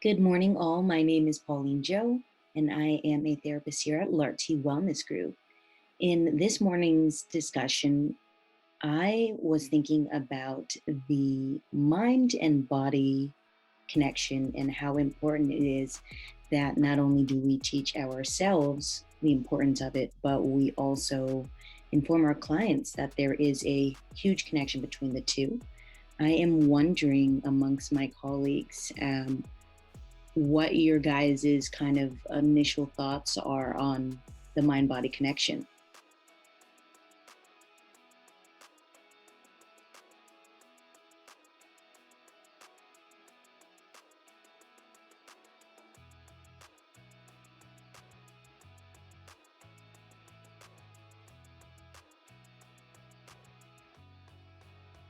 Good morning, all. My name is Pauline Joe, and I am a therapist here at LART Wellness Group. In this morning's discussion, I was thinking about the mind and body connection and how important it is that not only do we teach ourselves the importance of it, but we also inform our clients that there is a huge connection between the two. I am wondering amongst my colleagues, what your guys' kind of initial thoughts are on the mind body connection.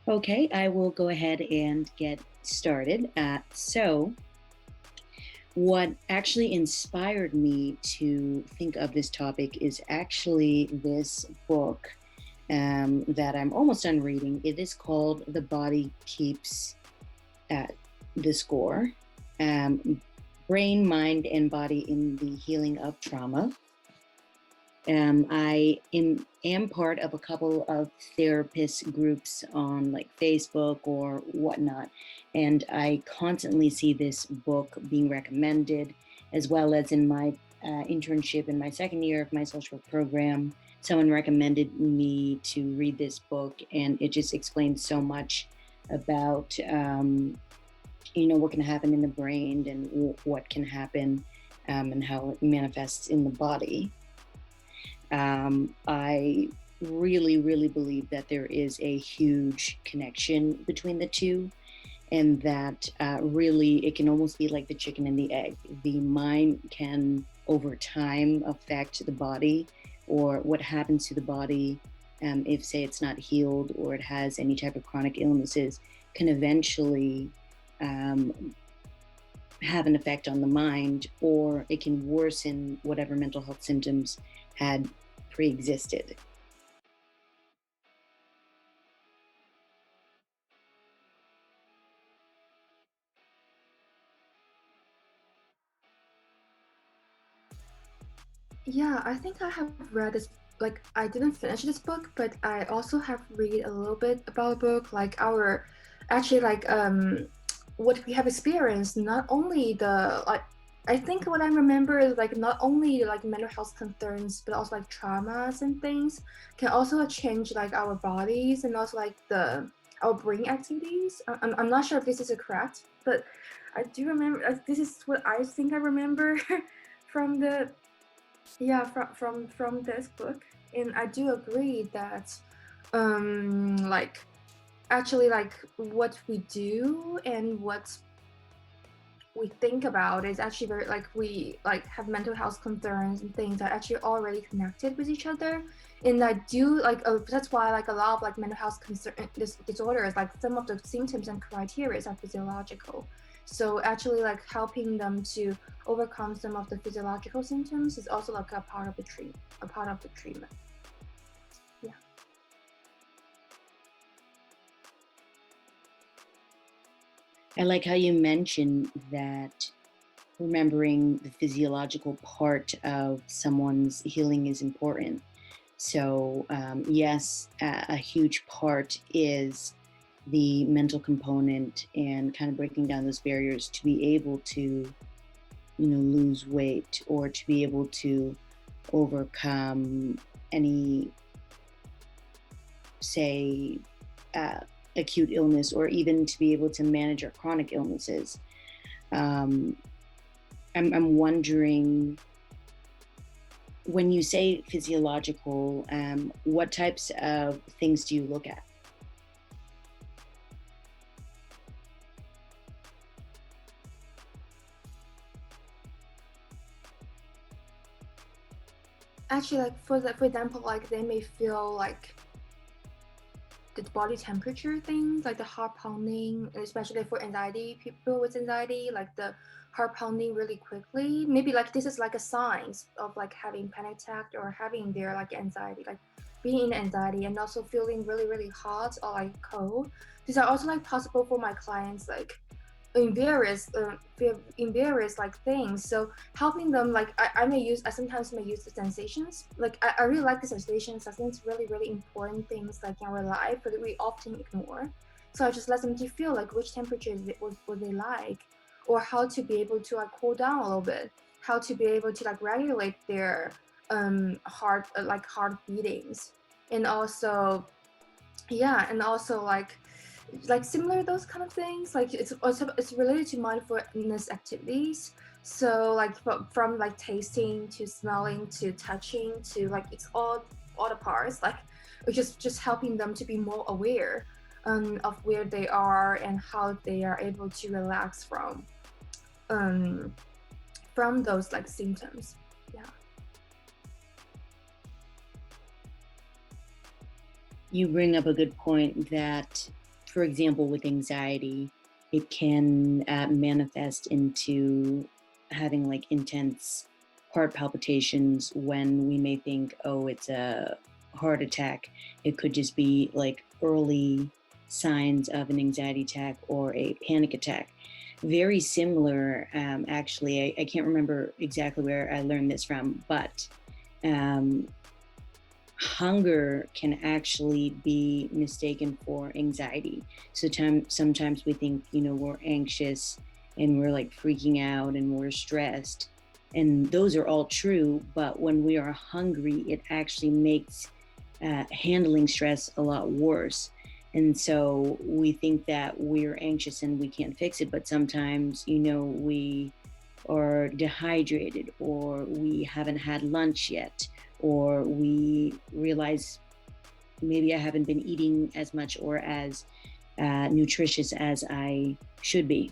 Okay, I will go ahead and get started. What actually inspired me to think of this topic is actually this book that I'm almost done reading. It is called The Body Keeps at the Score, Brain, Mind, and Body in the Healing of Trauma. I am part of a couple of therapist groups on like Facebook or whatnot, and I constantly see this book being recommended, as well as in my internship in my second year of my social work program. Someone recommended me to read this book, and it just explains so much about what can happen in the brain and what can happen and how it manifests in the body. I really, really believe that there is a huge connection between the two, and that really it can almost be like the chicken and the egg. The mind can, over time, affect the body, or what happens to the body if, say, it's not healed or it has any type of chronic illnesses, can eventually have an effect on the mind, or it can worsen whatever mental health symptoms had pre-existed. Yeah, I think I have read this. Like, I didn't finish this book, but I also have read a little bit about the book. Like our, actually, what we have experienced. Not only the like, I think what I remember is like not only like mental health concerns, but also like traumas and things can also change like our bodies and also like the our brain activities. I'm not sure if this is correct, but I do remember. This is what I think I remember from the yeah from this book, and I do agree that like actually like what we do and what we think about is actually very like we like have mental health concerns and things that are actually already connected with each other. And I do like that's why like a lot of like mental health disorders, like some of the symptoms and criteria are physiological. So actually like helping them to overcome some of the physiological symptoms is also like a part of the treatment. Yeah. I like how you mentioned that remembering the physiological part of someone's healing is important. So, yes, a huge part is the mental component and kind of breaking down those barriers to be able to, lose weight, or to be able to overcome any, say, uh, acute illness, or even to be able to manage our chronic illnesses. Um, I'm wondering, when you say physiological, what types of things do you look at? Actually like for example, like they may feel like the body temperature things, like the heart pounding, especially for anxiety, people with anxiety, like the heart pounding really quickly. Maybe like this is like a signs of like having panic attack or having their like anxiety, like being in anxiety and also feeling really, really hot or like cold. These are also like possible for my clients, like in various like things. So helping them, like I sometimes may use the sensations. Like I really like the sensations. I think it's really important things like in our life, but we often ignore. So I just let them to feel like which temperature would they like, or how to be able to like cool down a little bit, how to be able to like regulate their heart beatings, and also yeah, and also like similar those kind of things. Like it's also it's related to mindfulness activities. So like from like tasting to smelling to touching to like it's all the parts, like just helping them to be more aware of where they are and how they are able to relax um from those like symptoms. Yeah. You bring up a good point that, for example, with anxiety, it can manifest into having like intense heart palpitations when we may think, oh, it's a heart attack. It could just be like early signs of an anxiety attack or a panic attack. Very similar, actually. I can't remember exactly where I learned this from, but um, hunger can actually be mistaken for anxiety. So sometimes we think, we're anxious and we're like freaking out and we're stressed. And those are all true. But when we are hungry, it actually makes handling stress a lot worse. And so we think that we're anxious and we can't fix it. But sometimes, we are dehydrated or we haven't had lunch yet, or we realize maybe I haven't been eating as much or as nutritious as I should be.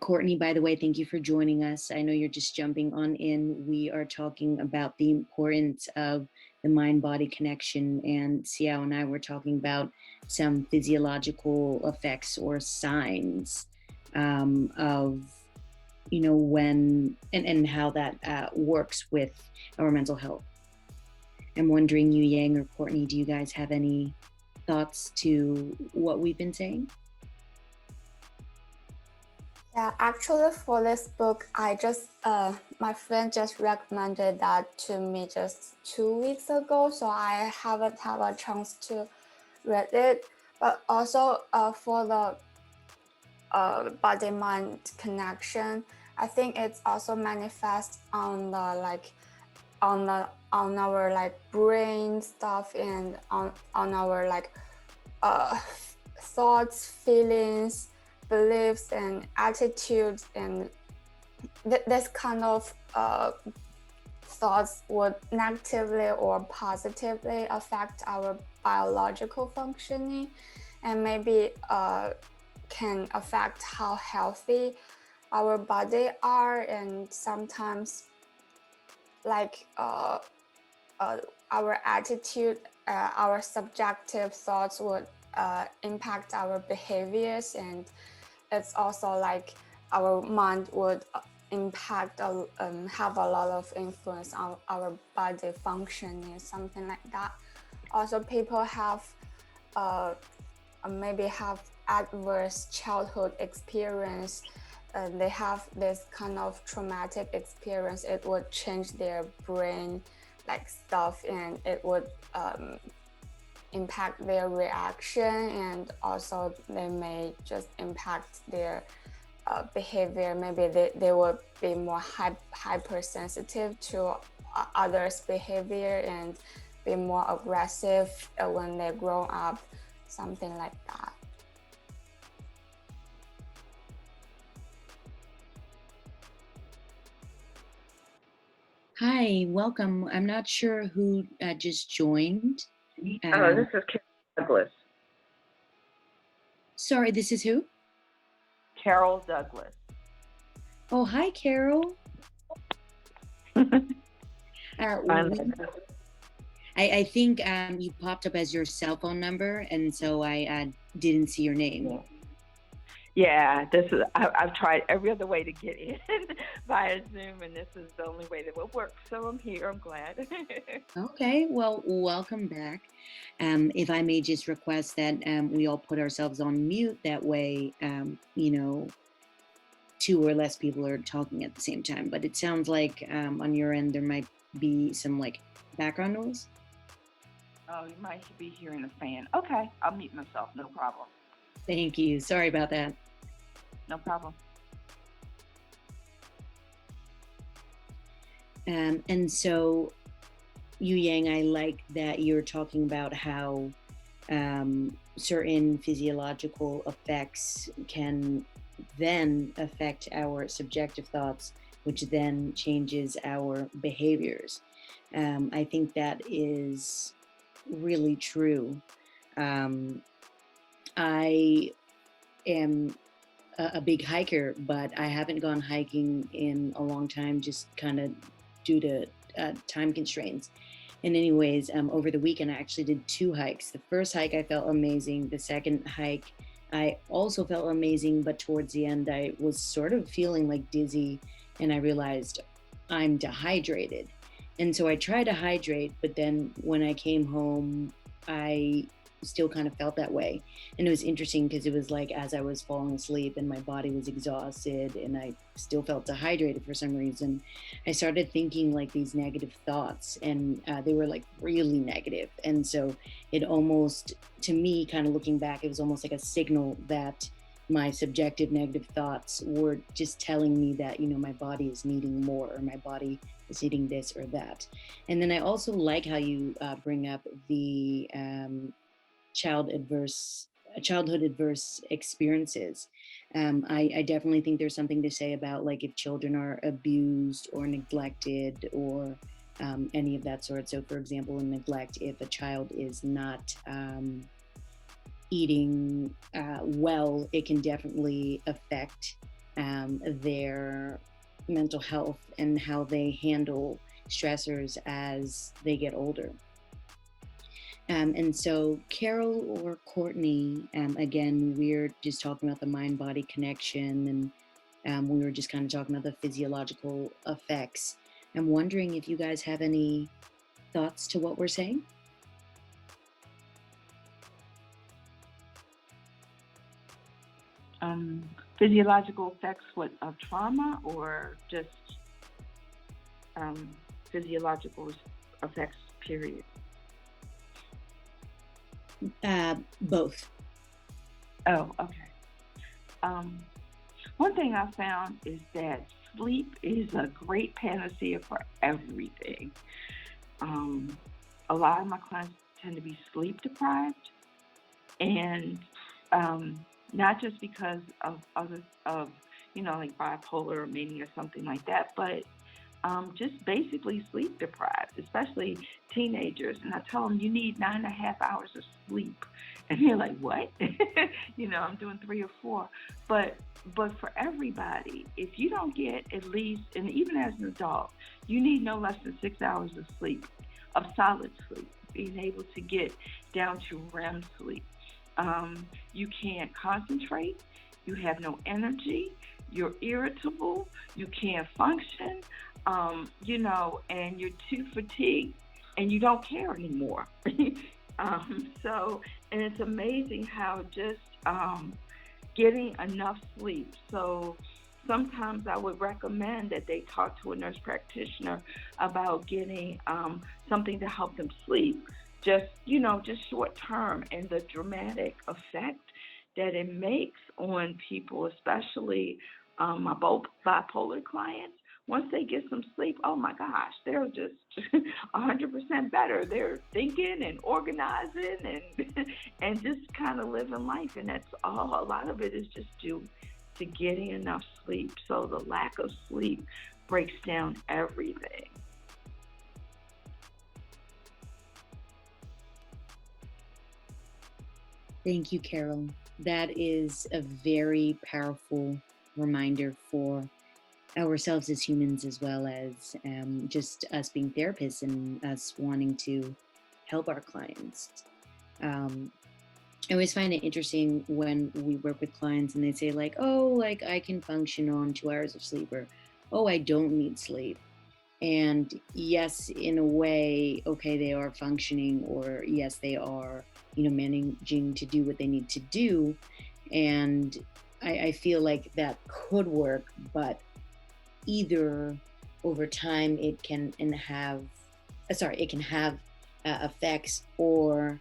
Courtney, by the way, thank you for joining us. I know you're just jumping on in. We are talking about the importance of the mind-body connection, and Xiao and I were talking about some physiological effects or signs of when and how that works with our mental health. I'm wondering, you Yang or Courtney, do you guys have any thoughts to what we've been saying? Yeah, actually for this book, my friend just recommended that to me just 2 weeks ago, so I haven't had a chance to read it. But also for the body-mind connection, I think it's also manifest on the like on our like brain stuff and on our like thoughts, feelings, beliefs, and attitudes, and this kind of thoughts would negatively or positively affect our biological functioning, and maybe can affect how healthy our body are, and sometimes like our attitude, our subjective thoughts would impact our behaviors, and it's also like our mind would have a lot of influence on our body functioning, something like that. Also, people have maybe have adverse childhood experience, they have this kind of traumatic experience, it would change their brain like stuff, and it would impact their reaction, and also they may just impact their behavior. Maybe they will be more hypersensitive to others' behavior and be more aggressive when they grow up, something like that. Hi, welcome. I'm not sure who just joined. This is Carol Douglas. Sorry, this is who? Carol Douglas. Oh, hi, Carol. I think you popped up as your cell phone number, and so I didn't see your name. Yeah, I've tried every other way to get in via Zoom, and this is the only way that will work. So I'm here. I'm glad. Okay, well, welcome back. If I may just request that we all put ourselves on mute, that way, two or less people are talking at the same time. But it sounds like on your end there might be some like background noise. Oh, you might be hearing a fan. Okay, I'll mute myself. No problem. Thank you. Sorry about that. No problem. And so, Yu Yang, I like that you're talking about how certain physiological effects can then affect our subjective thoughts, which then changes our behaviors. I think that is really true. Um, I am a big hiker, but I haven't gone hiking in a long time, just kind of due to time constraints. And anyways, over the weekend, I actually did two hikes. The first hike, I felt amazing. The second hike, I also felt amazing, but towards the end, I was sort of feeling like dizzy, and I realized I'm dehydrated. And so I tried to hydrate, but then when I came home, I still kind of felt that way. And it was interesting because it was like as I was falling asleep and my body was exhausted and I still felt dehydrated for some reason, I started thinking like these negative thoughts, and they were like really negative. And so it almost, to me, kind of looking back, it was almost like a signal that my subjective negative thoughts were just telling me that, my body is needing more, or my body is needing this or that. And then I also like how you bring up the childhood adverse experiences. I definitely think there's something to say about like if children are abused or neglected or any of that sort. So, for example, in neglect, if a child is not eating well, it can definitely affect their mental health and how they handle stressors as they get older. And so, Carol or Courtney, again, we're just talking about the mind body connection, and we were just kind of talking about the physiological effects. I'm wondering if you guys have any thoughts to what we're saying. Physiological effects of trauma, or just physiological effects, period? Both. Oh, okay. One thing I found is that sleep is a great panacea for everything. A lot of my clients tend to be sleep deprived, and not just because of like bipolar or mania or something like that, but just basically sleep deprived, especially teenagers. And I tell them you need 9.5 hours of sleep, and they're like, "What?" I'm doing 3 or 4. But for everybody, if you don't get at least, and even as an adult, you need no less than 6 hours of sleep, of solid sleep, being able to get down to REM sleep. You can't concentrate. You have no energy. You're irritable. You can't function. And you're too fatigued, and you don't care anymore. And it's amazing how just getting enough sleep. So sometimes I would recommend that they talk to a nurse practitioner about getting something to help them sleep, just short term, and the dramatic effect that it makes on people, especially my bipolar clients. Once they get some sleep, oh my gosh, they're just 100% better. They're thinking and organizing and and just kind of living life. And that's all. A lot of it is just due to getting enough sleep. So the lack of sleep breaks down everything. Thank you, Carol. That is a very powerful reminder for ourselves as humans, as well as just us being therapists and us wanting to help our clients. I always find it interesting when we work with clients and they say like, "Oh, like I can function on 2 hours of sleep," or "Oh, I don't need sleep." And yes, in a way, okay, they are functioning, or yes, they are, managing to do what they need to do. And I feel like that could work, but either over time it can and have sorry it can have effects, or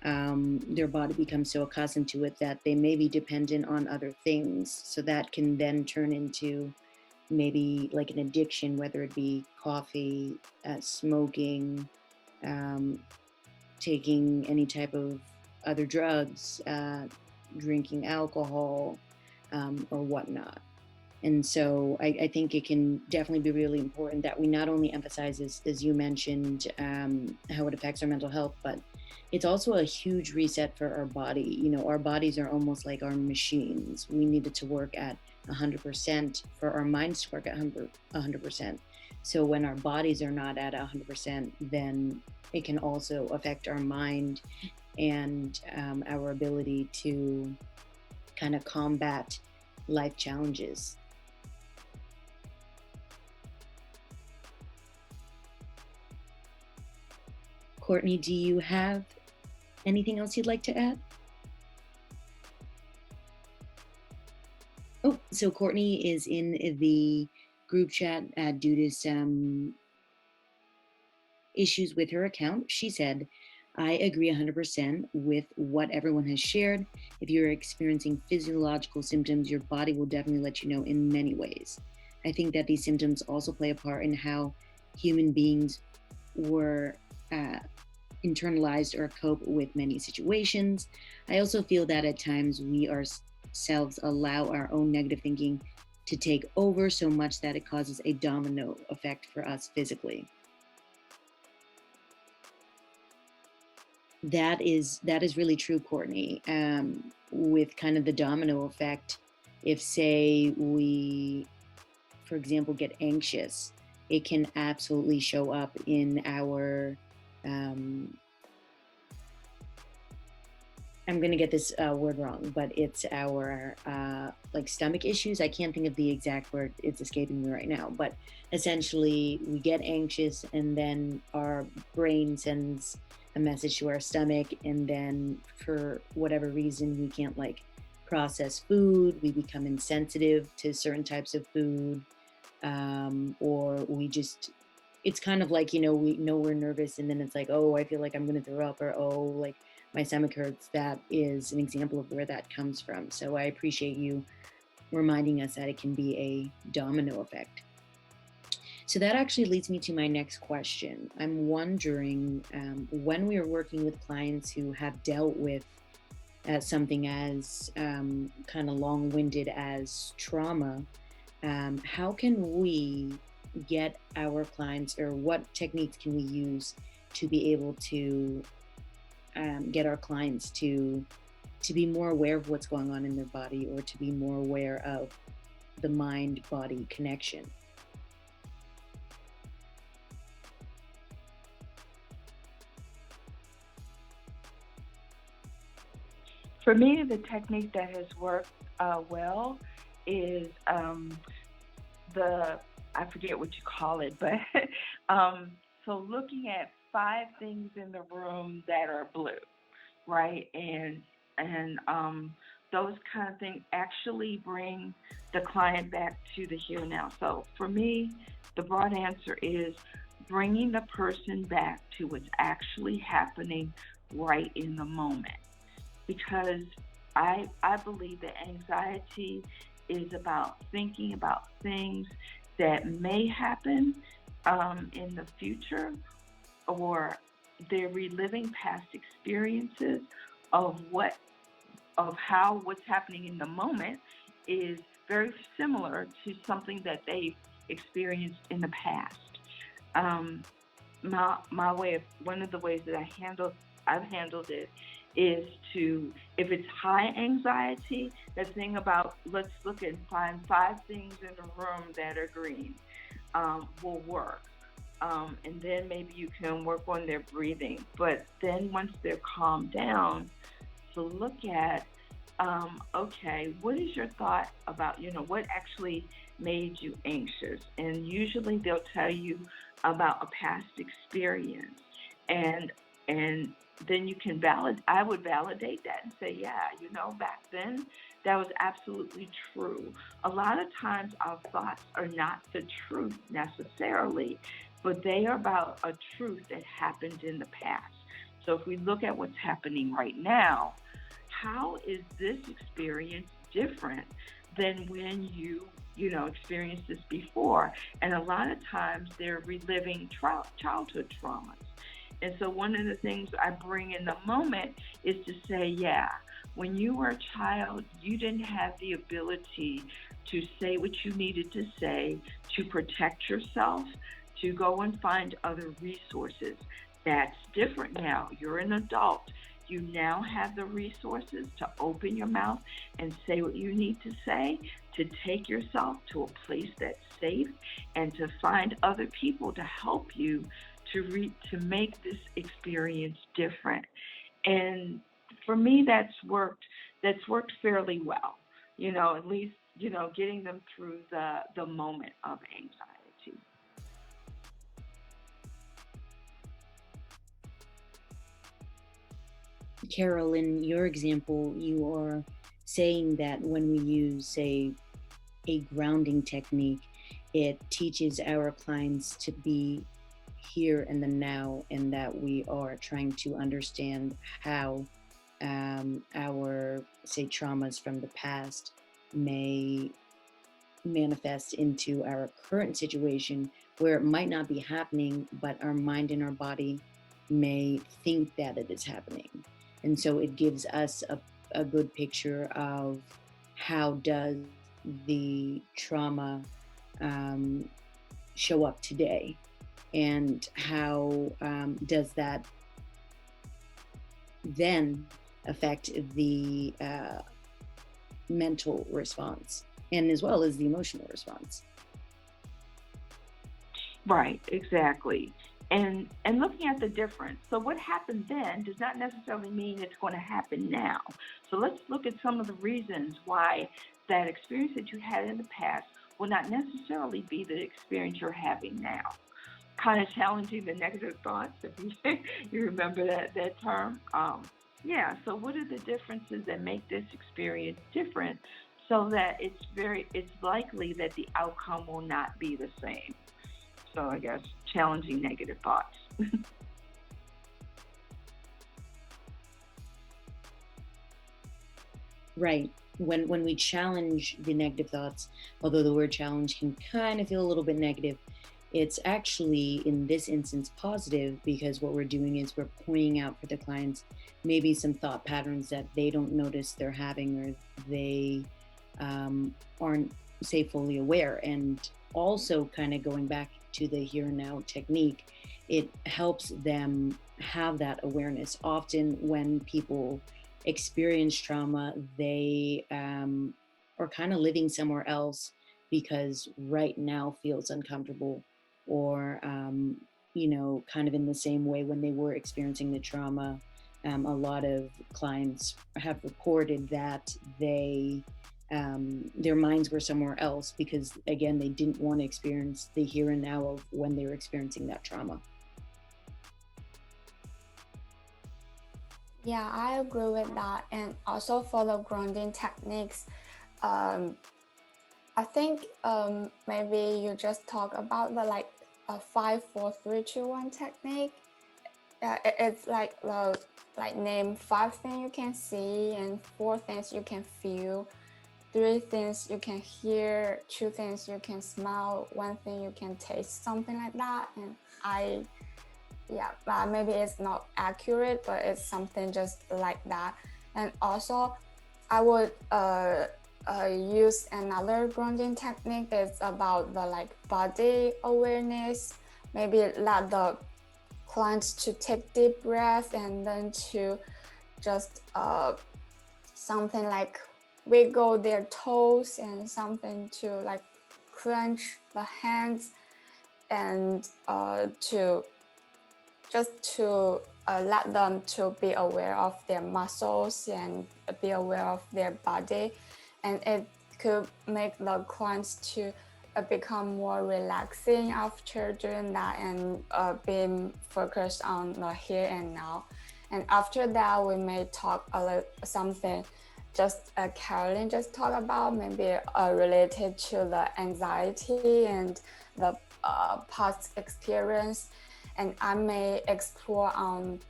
their body becomes so accustomed to it that they may be dependent on other things, so that can then turn into maybe like an addiction, whether it be coffee, smoking, um, taking any type of other drugs, drinking alcohol, or whatnot. And so I think it can definitely be really important that we not only emphasize, as you mentioned, how it affects our mental health, but it's also a huge reset for our body. Our bodies are almost like our machines. We need it to work at 100% for our minds to work at 100%. So when our bodies are not at 100%, then it can also affect our mind and our ability to kind of combat life challenges. Courtney, do you have anything else you'd like to add? Oh, so Courtney is in the group chat due to some issues with her account. She said, "I agree 100% with what everyone has shared. If you're experiencing physiological symptoms, your body will definitely let you know in many ways. I think that these symptoms also play a part in how human beings were internalized or cope with many situations. I also feel that at times we ourselves allow our own negative thinking to take over so much that it causes a domino effect for us physically." That is really true, Courtney. With kind of the domino effect, if say we, for example, get anxious, it can absolutely show up in our I'm going to get this word wrong, but it's our like stomach issues. I can't think of the exact word; it's escaping me right now. But essentially, we get anxious, and then our brain sends a message to our stomach, and then for whatever reason, we can't like process food. We become insensitive to certain types of food, or we just it's kind of like, we know we're nervous, and then it's like, oh, I feel like I'm going to throw up, or oh, like my stomach hurts. That is an example of where that comes from. So I appreciate you reminding us that it can be a domino effect. So that actually leads me to my next question. I'm wondering, when we are working with clients who have dealt with something as kind of long winded as trauma, how can we get our clients, or what techniques can we use to be able to get our clients to be more aware of what's going on in their body, or to be more aware of the mind body connection? For me, the technique that has worked well is the I forget what you call it, but so looking at 5 things in the room that are blue, right? And those kind of things actually bring the client back to the here and now. So for me, the broad answer is bringing the person back to what's actually happening right in the moment, because I believe that anxiety is about thinking about things that may happen in the future, or they're reliving past experiences of how what's happening in the moment is very similar to something that they've experienced in the past. Um, my way of one of the ways that I've handled it is to, if it's high anxiety, the thing about let's look and find 5 things in the room that are green will work. And then maybe you can work on their breathing. But then once they're calmed down, to look at, okay, what is your thought about, what actually made you anxious? And usually they'll tell you about a past experience. And and then you can I would validate that and say, yeah, back then that was absolutely true. A lot of times our thoughts are not the truth necessarily, but they are about a truth that happened in the past. So if we look at what's happening right now, how is this experience different than when you experienced this before? And a lot of times they're reliving childhood traumas. And so one of the things I bring in the moment is to say, yeah, when you were a child, you didn't have the ability to say what you needed to say, to protect yourself, to go and find other resources. That's different now. You're an adult. You now have the resources to open your mouth and say what you need to say, to take yourself to a place that's safe, and to find other people to help you to make this experience different. And for me, that's worked fairly well. At least getting them through the moment of anxiety. Carol, in your example, you are saying that when we use, say, a grounding technique, it teaches our clients to be here in the now, and that we are trying to understand how our, say, traumas from the past may manifest into our current situation, where it might not be happening, but our mind and our body may think that it is happening. And so it gives us a good picture of how does the trauma um, show up today, and how does that then affect the mental response, and as well as the emotional response. Right, exactly. And looking at the difference. So what happened then does not necessarily mean it's going to happen now. So let's look at some of the reasons why that experience that you had in the past will not necessarily be the experience you're having now. Kind of challenging the negative thoughts, if you you remember that term. Yeah. So what are the differences that make this experience different, so that it's likely that the outcome will not be the same. So I guess challenging negative thoughts. Right. When we challenge the negative thoughts, although the word challenge can kind of feel a little bit negative, it's actually in this instance positive, because what we're doing is we're pointing out for the clients maybe some thought patterns that they don't notice they're having, or they aren't, say, fully aware. And also, kind of going back to the here and now technique, it helps them have that awareness. Often when people experience trauma, they are kind of living somewhere else because right now feels uncomfortable, or kind of in the same way when they were experiencing the trauma. A lot of clients have reported that their minds were somewhere else, because again, they didn't want to experience the here and now of when they were experiencing that trauma. Yeah, I agree with that. And also for the grounding techniques, um, I think maybe you just talk about the like a 5, 4, 3, 2, 1 technique. It's like the like name 5 things you can see and 4 things you can feel, 3 things you can hear, 2 things you can smell, 1 thing you can taste, something like that. And yeah, but maybe it's not accurate, but it's something just like that. And also, I would use another grounding technique. It's about the like body awareness. Maybe let the clients to take deep breath, and then to just something like wiggle their toes, and something to like clench the hands, and just to let them to be aware of their muscles and be aware of their body, and it could make the clients to become more relaxing after doing that and being focused on the here and now. And after that, we may talk a little something just Carolyn just talked about, maybe related to the anxiety and the past experience. And I may explore on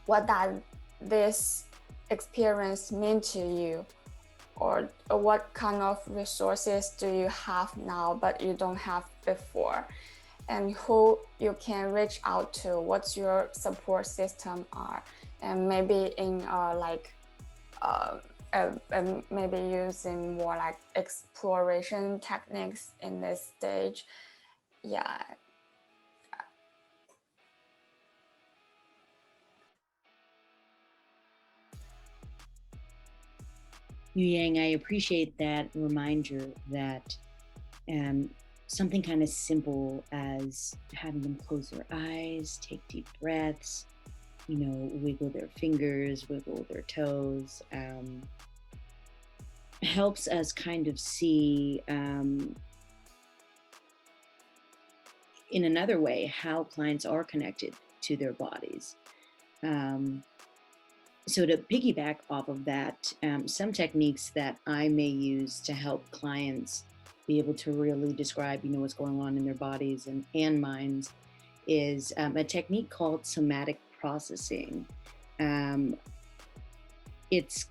what that this experience mean to you, or what kind of resources do you have now but you don't have before, and who you can reach out to, what's your support system are, and maybe in maybe using more like exploration techniques in this stage. Yeah. Yang, I appreciate that reminder that something kind of simple as having them close their eyes, take deep breaths, wiggle their fingers, wiggle their toes, helps us kind of see in another way how clients are connected to their bodies. So to piggyback off of that, some techniques that I may use to help clients be able to really describe, what's going on in their bodies and minds is a technique called somatic processing. It's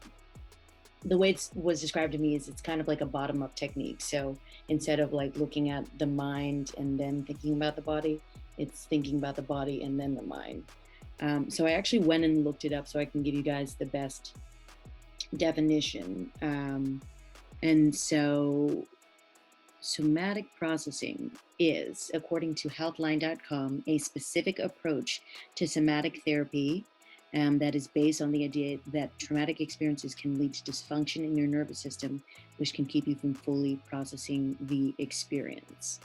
the way it was described to me is it's kind of like a bottom-up technique. So instead of like looking at the mind and then thinking about the body, it's thinking about the body and then the mind. So I actually went and looked it up so I can give you guys the best definition. And so somatic processing is, according to healthline.com, a specific approach to somatic therapy that is based on the idea that traumatic experiences can lead to dysfunction in your nervous system, which can keep you from fully processing the experience.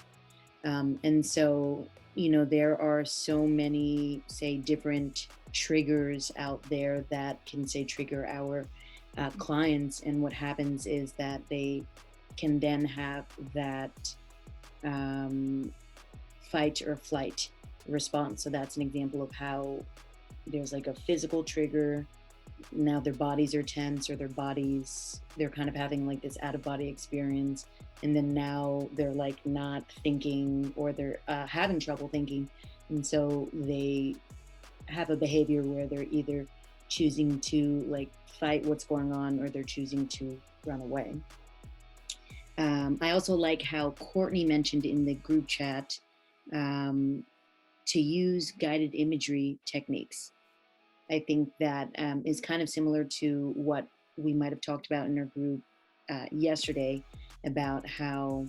And so, there are so many, say, different triggers out there that can, say, trigger our clients. And what happens is that they can then have that fight or flight response. So that's an example of how there's like a physical trigger. Now their bodies are tense, or they're kind of having like this out of body experience. And then now they're like not thinking, or they're having trouble thinking. And so they have a behavior where they're either choosing to like fight what's going on, or they're choosing to run away. I also like how Courtney mentioned in the group chat to use guided imagery techniques. I think that is kind of similar to what we might have talked about in our group yesterday, about how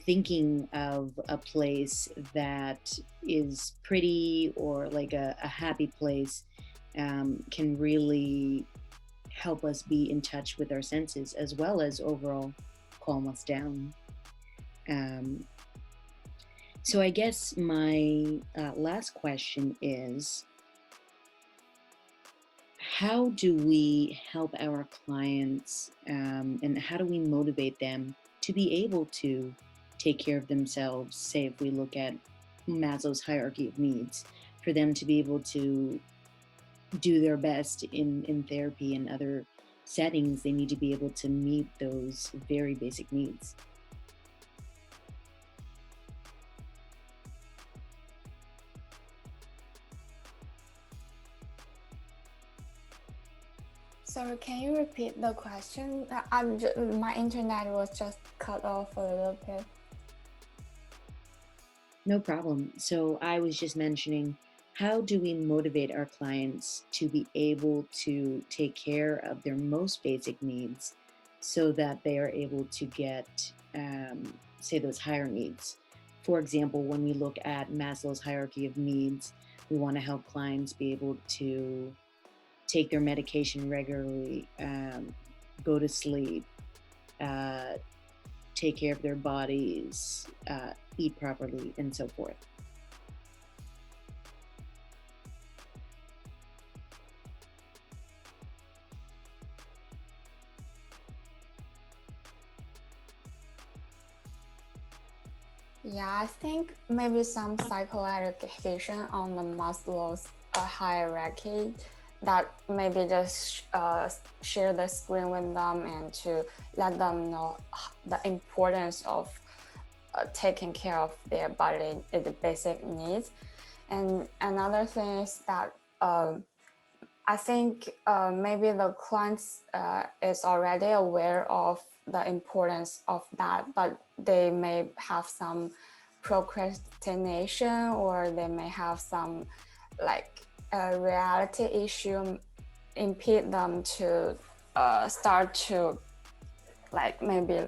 thinking of a place that is pretty or like a happy place can really help us be in touch with our senses, as well as overall calm us down. So I guess my last question is, how do we help our clients and how do we motivate them to be able to take care of themselves? Say, if we look at Maslow's hierarchy of needs, for them to be able to do their best in therapy and other settings, they need to be able to meet those very basic needs. Sorry, can you repeat the question? My internet was just cut off a little bit. No problem. So I was just mentioning, how do we motivate our clients to be able to take care of their most basic needs so that they are able to get, say, those higher needs? For example, when we look at Maslow's hierarchy of needs, we want to help clients be able to take their medication regularly, go to sleep, take care of their bodies, eat properly, and so forth. Yeah, I think maybe some psychoeducation on the Maslow's hierarchy, that maybe just share the screen with them and to let them know the importance of taking care of their body, the basic needs. And another thing is that I think maybe the clients is already aware of the importance of that, but they may have some procrastination, or they may have some like reality issue impede them to start to like maybe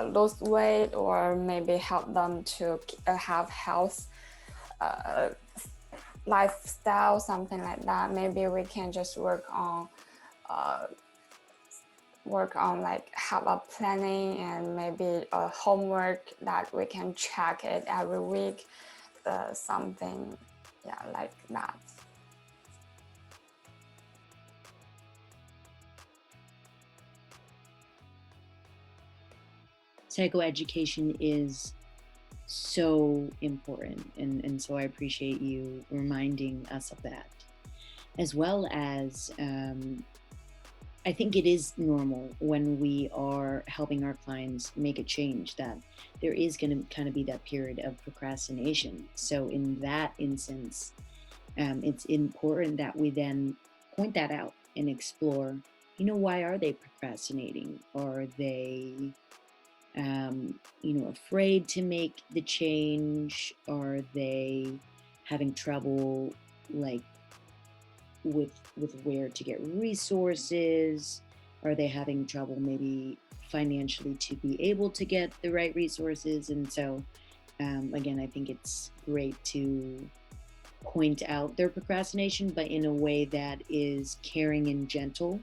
lose weight, or maybe help them to have health uh, lifestyle, something like that. Maybe we can just uh, work on like have a planning and maybe a homework that we can check it every week, something, yeah, like that. Psychoeducation is so important, and so I appreciate you reminding us of that, as well as I think it is normal when we are helping our clients make a change that there is going to kind of be that period of procrastination. So in that instance, it's important that we then point that out and explore, why are they procrastinating? Are they, afraid to make the change? Are they having trouble, like, with where to get resources? Are they having trouble maybe financially to be able to get the right resources? And so, again, I think it's great to point out their procrastination, but in a way that is caring and gentle.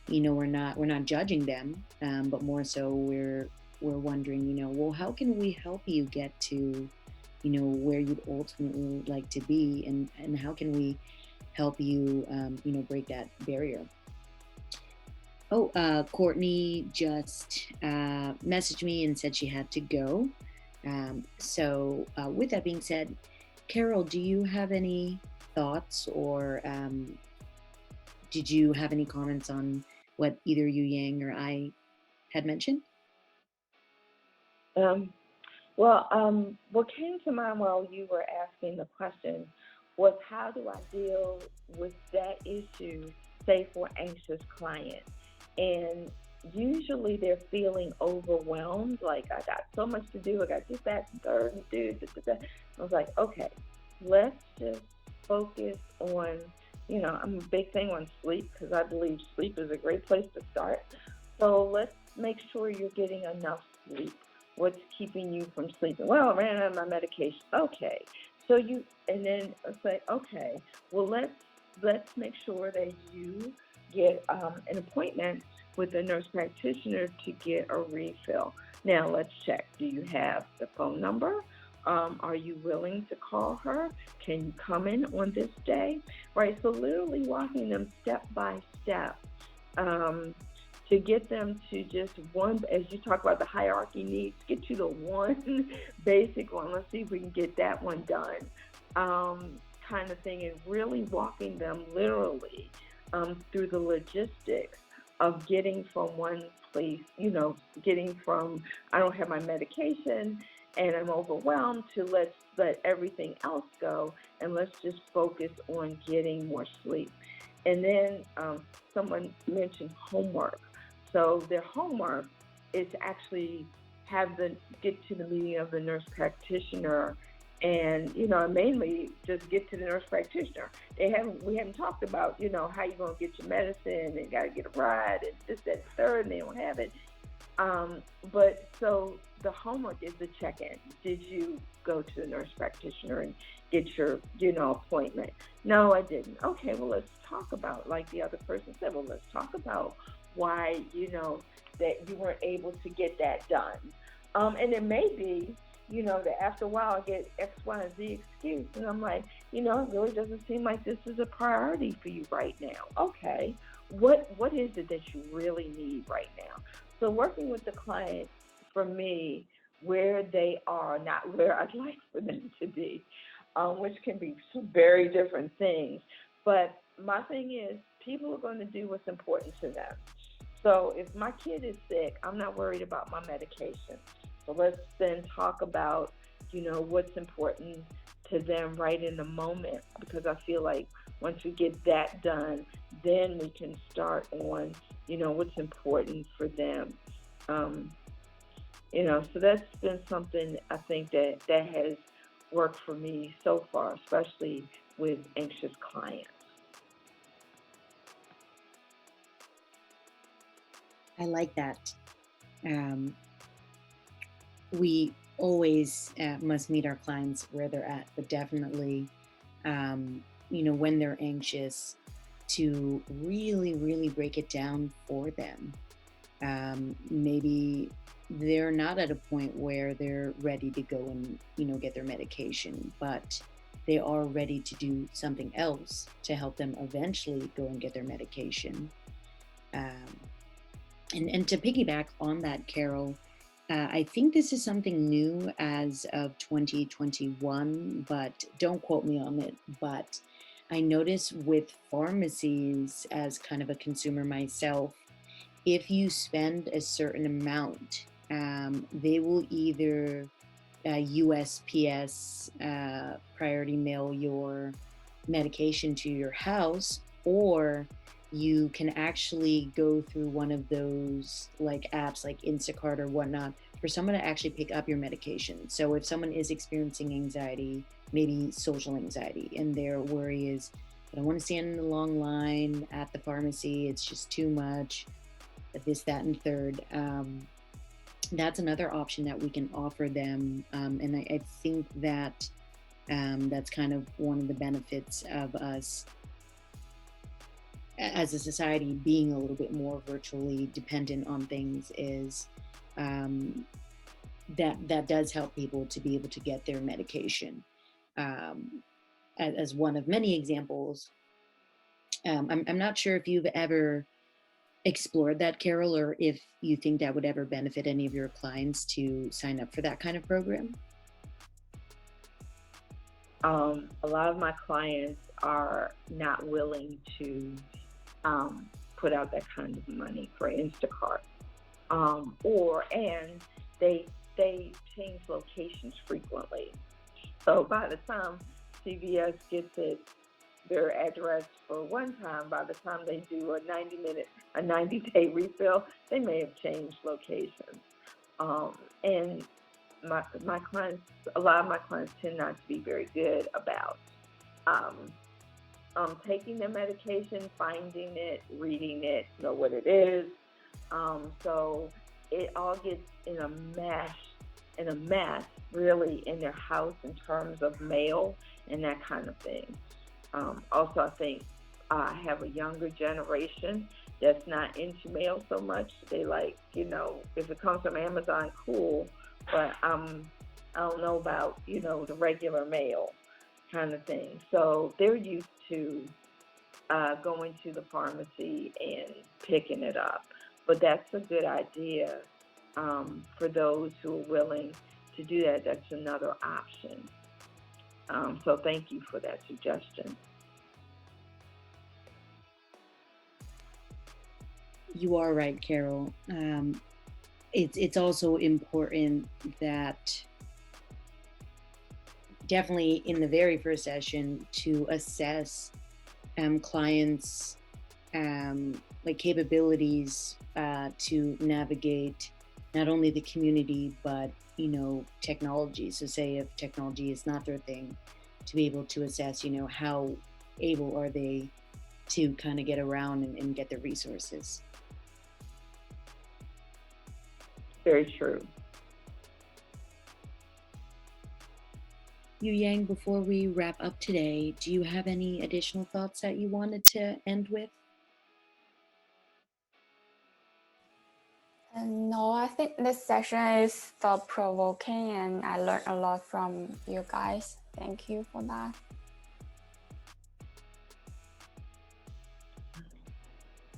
We're not judging them, but more so we're wondering, well, how can we help you get to, where you'd ultimately like to be, and how can we help you, break that barrier. Oh, Courtney just messaged me and said she had to go. So with that being said, Carol, do you have any thoughts, or did you have any comments on what either Yu Yang or I had mentioned? Um, what came to mind while you were asking the question was, how do I deal with that issue, say for anxious clients? And usually they're feeling overwhelmed, like I got so much to do, I got this, that, and third, and do, da, da, da. I was like, okay, let's just focus on, I'm a big thing on sleep because I believe sleep is a great place to start. So let's make sure you're getting enough sleep. What's keeping you from sleeping? Well, I ran out of my medication. Okay. So and then say, okay, well, let's make sure that you get an appointment with a nurse practitioner to get a refill. Now let's check. Do you have the phone number? Are you willing to call her? Can you come in on this day? Right. So literally walking them step by step. To get them to just one, as you talk about the hierarchy needs, get to the one basic one. Let's see if we can get that one done, kind of thing, and really walking them literally through the logistics of getting from one place, getting from I don't have my medication and I'm overwhelmed to let's let everything else go and let's just focus on getting more sleep. And then someone mentioned homework. So their homework is to actually get to the meeting of the nurse practitioner, and mainly just get to the nurse practitioner. We haven't talked about how you're gonna get your medicine and gotta get a ride and this, that, third, and they don't have it. But so the homework is the check-in. Did you go to the nurse practitioner and get your appointment? No, I didn't. Okay, well, let's talk about, like the other person said, well, let's talk about why that you weren't able to get that done. And it may be that after a while I get X, Y, and Z excuse, and I'm like, it really doesn't seem like this is a priority for you right now. Okay, what is it that you really need right now? So working with the client, for me, where they are, not where I'd like for them to be, which can be some very different things. But my thing is, people are going to do what's important to them. So if my kid is sick, I'm not worried about my medication. So let's then talk about, what's important to them right in the moment, because I feel like once we get that done, then we can start on, what's important for them. Um, so that's been something I think that has worked for me so far, especially with anxious clients. I like that. Um, we always must meet our clients where they're at, but definitely, when they're anxious, to really, really break it down for them. Maybe they're not at a point where they're ready to go and get their medication, but they are ready to do something else to help them eventually go and get their medication. um, and to piggyback on that, Carol, I think this is something new as of 2021, but don't quote me on it. But I notice with pharmacies, as kind of a consumer myself, if you spend a certain amount, they will either USPS priority mail your medication to your house, or you can actually go through one of those like apps like Instacart or whatnot for someone to actually pick up your medication. So if someone is experiencing anxiety, maybe social anxiety, and their worry is, I don't want to stand in the long line at the pharmacy, it's just too much, this, that, and third. That's another option that we can offer them. And I think that that's kind of one of the benefits of us as a society being a little bit more virtually dependent on things, is that does help people to be able to get their medication. Um, as one of many examples, I'm not sure if you've ever explored that, Carol, or if you think that would ever benefit any of your clients to sign up for that kind of program. A lot of my clients are not willing to put out that kind of money for Instacart, and they change locations frequently. So by the time CVS gets their address for one time, by the time they do a 90-day refill, they may have changed locations. And my clients, a lot of my clients tend not to be very good about um, taking their medication, finding it, reading it, know what it is. So it all gets in a mess, really, in their house in terms of mail and that kind of thing. Also, I think I have a younger generation that's not into mail so much. They like, if it comes from Amazon, cool, but I don't know about, the regular mail kind of thing. So they're used to going to the pharmacy and picking it up. But that's a good idea for those who are willing to do that. That's another option. So thank you for that suggestion. You are right, Carol. It's also important that definitely in the very first session to assess clients' like capabilities to navigate not only the community but technology. So say if technology is not their thing, to be able to assess how able are they to kind of get around and get the resources. Very true. Yu Yang, before we wrap up today, do you have any additional thoughts that you wanted to end with? No, I think this session is thought-provoking and I learned a lot from you guys. Thank you for that.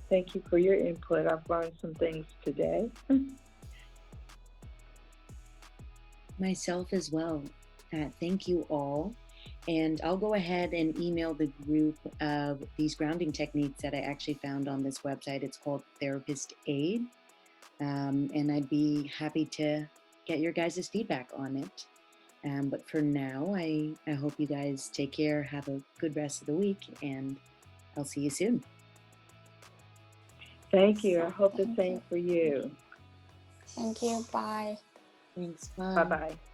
Thank you for your input. I've learned some things today. Myself as well. Thank you all. And I'll go ahead and email the group of these grounding techniques that I actually found on this website. It's called Therapist Aid. And I'd be happy to get your guys' feedback on it. But for now, I hope you guys take care, have a good rest of the week, and I'll see you soon. Thank you. I hope the Thank same you. for you. Thank you. Bye. Thanks. Bye. Bye-bye.